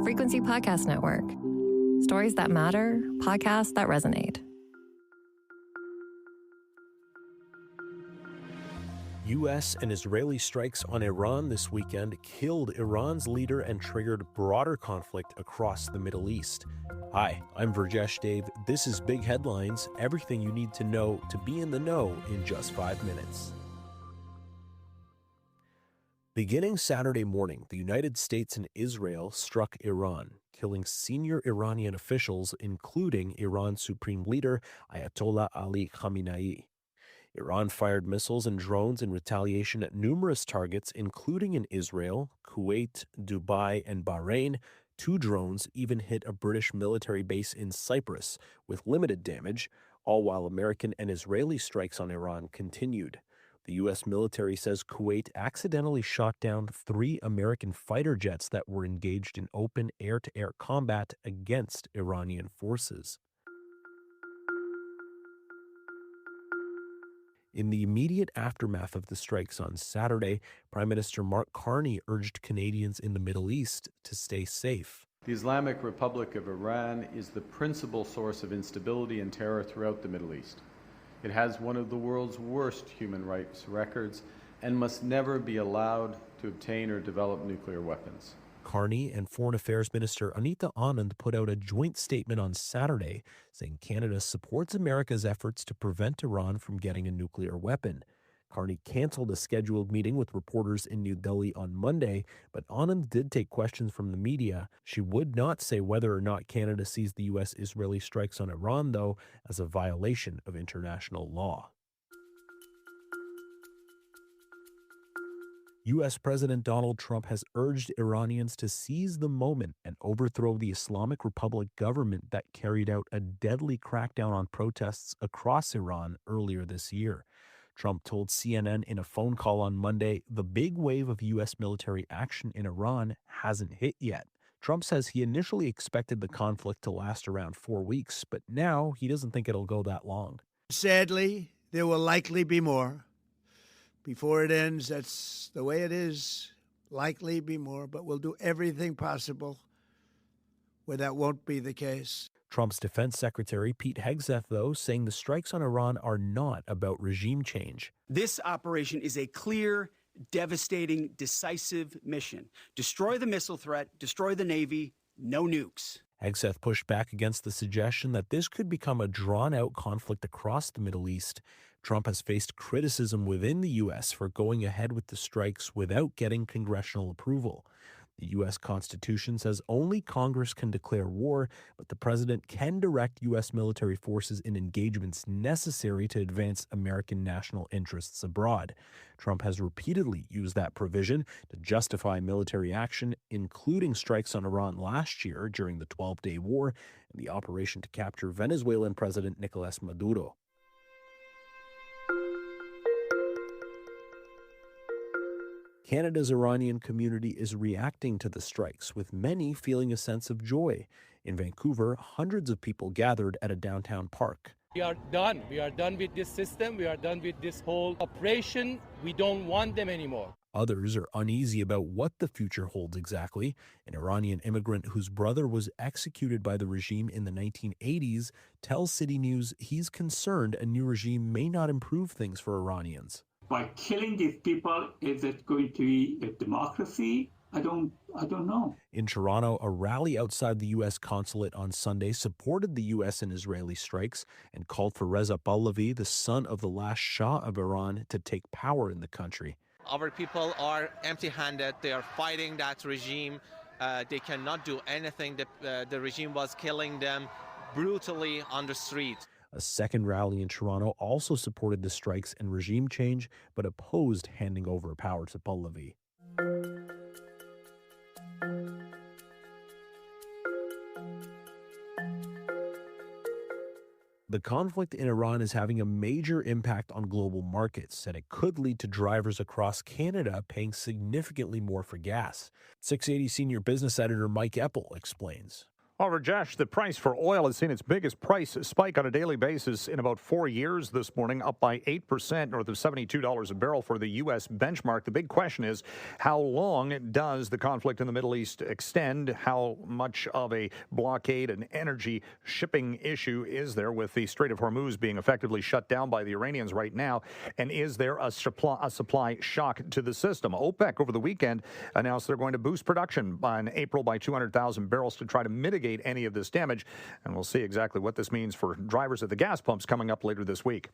Frequency Podcast Network. Stories that matter, podcasts that resonate. U.S. and Israeli strikes on Iran this weekend killed Iran's leader and triggered broader conflict across the Middle East. Hi, I'm Virjesh Dave. This is Big Headlines, everything you need to know to be in the know in just 5 minutes. Beginning Saturday morning, the United States and Israel struck Iran, killing senior Iranian officials, including Iran's supreme leader, Ayatollah Ali Khamenei. Iran fired missiles and drones in retaliation at numerous targets, including in Israel, Kuwait, Dubai, and Bahrain. 2 drones even hit a British military base in Cyprus, with limited damage, all while American and Israeli strikes on Iran continued. The U.S. military says Kuwait accidentally shot down 3 American fighter jets that were engaged in open air-to-air combat against Iranian forces. In the immediate aftermath of the strikes on Saturday, Prime Minister Mark Carney urged Canadians in the Middle East to stay safe. The Islamic Republic of Iran is the principal source of instability and terror throughout the Middle East. It has one of the world's worst human rights records and must never be allowed to obtain or develop nuclear weapons. Carney and Foreign Affairs Minister Anita Anand put out a joint statement on Saturday saying Canada supports America's efforts to prevent Iran from getting a nuclear weapon. Carney canceled a scheduled meeting with reporters in New Delhi on Monday, but Anand did take questions from the media. She would not say whether or not Canada sees the U.S.-Israeli strikes on Iran, though, as a violation of international law. U.S. President Donald Trump has urged Iranians to seize the moment and overthrow the Islamic Republic government that carried out a deadly crackdown on protests across Iran earlier this year. Trump told CNN in a phone call on Monday the big wave of U.S. military action in Iran hasn't hit yet. Trump says he initially expected the conflict to last around 4 weeks, but now he doesn't think it'll go that long. Sadly, there will likely be more. Before it ends, that's the way it is. Likely be more, but we'll do everything possible where that won't be the case. Trump's defense secretary, Pete Hegseth, though, saying the strikes on Iran are not about regime change. This operation is a clear, devastating, decisive mission. Destroy the missile threat, destroy the Navy, no nukes. Hegseth pushed back against the suggestion that this could become a drawn-out conflict across the Middle East. Trump has faced criticism within the U.S. for going ahead with the strikes without getting congressional approval. The U.S. Constitution says only Congress can declare war, but the president can direct U.S. military forces in engagements necessary to advance American national interests abroad. Trump has repeatedly used that provision to justify military action, including strikes on Iran last year during the 12-day war and the operation to capture Venezuelan President Nicolas Maduro. Canada's Iranian community is reacting to the strikes, with many feeling a sense of joy. In Vancouver, hundreds of people gathered at a downtown park. We are done. We are done with this system. We are done with this whole operation. We don't want them anymore. Others are uneasy about what the future holds exactly. An Iranian immigrant whose brother was executed by the regime in the 1980s tells City News he's concerned a new regime may not improve things for Iranians. By killing these people, is it going to be a democracy? I don't know. In Toronto, a rally outside the U.S. consulate on Sunday supported the U.S. and Israeli strikes and called for Reza Pahlavi, the son of the last Shah of Iran, to take power in the country. Our people are empty-handed. They are fighting that regime. They cannot do anything. The regime was killing them brutally on the street. A second rally in Toronto also supported the strikes and regime change, but opposed handing over power to Pahlavi. The conflict in Iran is having a major impact on global markets, and it could lead to drivers across Canada paying significantly more for gas. 680 senior business editor Mike Eppel explains. However, Josh, the price for oil has seen its biggest price spike on a daily basis in about 4 years this morning, up by 8%, north of $72 a barrel for the U.S. benchmark. The big question is, how long does the conflict in the Middle East extend? How much of a blockade and energy shipping issue is there with the Strait of Hormuz being effectively shut down by the Iranians right now? And is there a supply shock to the system? OPEC over the weekend announced they're going to boost production in April by 200,000 barrels to try to mitigate any of this damage, and we'll see exactly what this means for drivers at the gas pumps coming up later this week.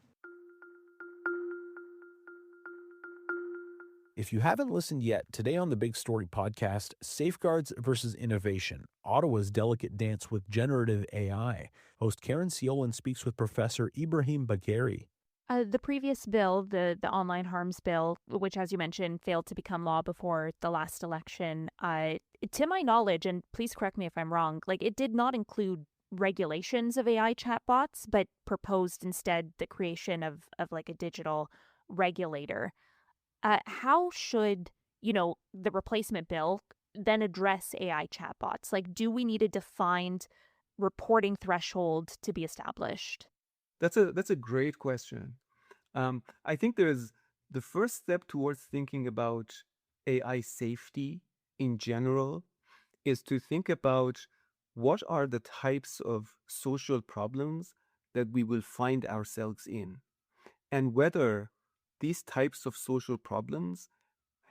If you haven't listened yet, today on the Big Story podcast, Safeguards versus Innovation, Ottawa's delicate dance with generative AI. Host Karen Ciolin speaks with Professor Ibrahim Bagheri. The previous bill, the online harms bill, which, as you mentioned, failed to become law before the last election, to my knowledge, and please correct me if I'm wrong, it did not include regulations of AI chatbots, but proposed instead the creation of a digital regulator. How should, the replacement bill then address AI chatbots? Do we need a defined reporting threshold to be established? That's a great question. I think there's the first step towards thinking about AI safety in general is to think about what are the types of social problems that we will find ourselves in, and whether these types of social problems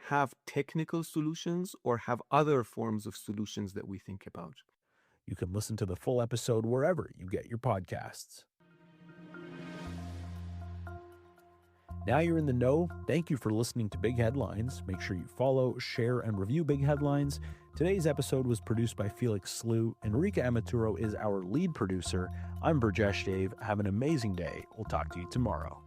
have technical solutions or have other forms of solutions that we think about. You can listen to the full episode wherever you get your podcasts. Now you're in the know. Thank you for listening to Big Headlines. Make sure you follow, share, and review Big Headlines. Today's episode was produced by Felix Slew. Enrica Amaturo is our lead producer. I'm Burjesh Dave. Have an amazing day. We'll talk to you tomorrow.